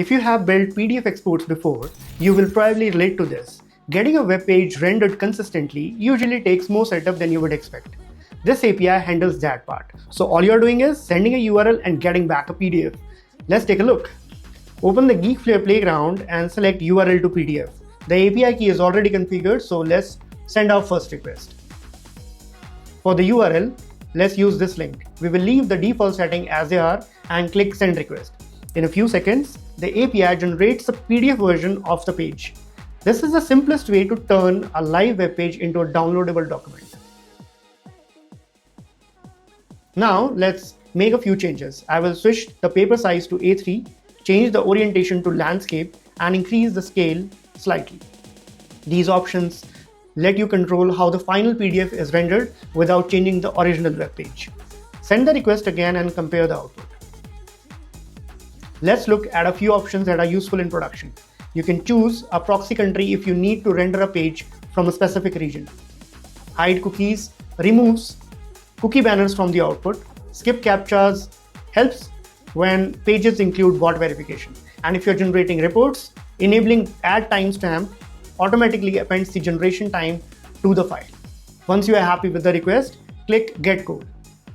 If you have built PDF exports before, you will probably relate to this. Getting a web page rendered consistently usually takes more setup than you would expect. This API handles that part. So all you're doing is sending a URL and getting back a PDF. Let's take a look. Open the Geekflare playground and select URL to PDF. The API key is already configured, so let's send our first request. For the URL, let's use this link. We will leave the default setting as they are and click send request. In a few seconds, the API generates a PDF version of the page. This is the simplest way to turn a live web page into a downloadable document. Now let's make a few changes. I will switch the paper size to A3, change the orientation to landscape, and increase the scale slightly. These options let you control how the final PDF is rendered without changing the original web page. Send the request again and compare the output. Let's look at a few options that are useful in production. You can choose a proxy country if you need to render a page from a specific region. Hide cookies removes cookie banners from the output. Skip CAPTCHAs helps when pages include bot verification. And if you're generating reports, enabling add timestamp automatically appends the generation time to the file. Once you are happy with the request, click Get Code.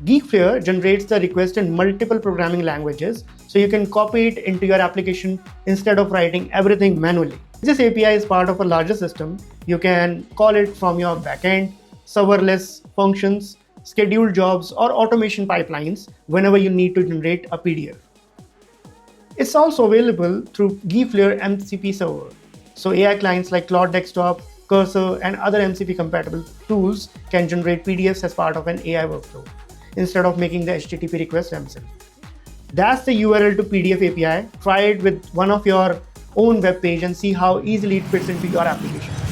Geekflare generates the request in multiple programming languages, so you can copy it into your application instead of writing everything manually. This API is part of a larger system. You can call it from your backend, serverless functions, scheduled jobs, or automation pipelines whenever you need to generate a PDF. It's also available through Geekflare MCP server. So AI clients like Cloud Desktop, Cursor, and other MCP compatible tools can generate PDFs as part of an AI workflow, instead of making the HTTP request themselves. That's the URL to PDF API. Try it with one of your own web page and see how easily it fits into your application.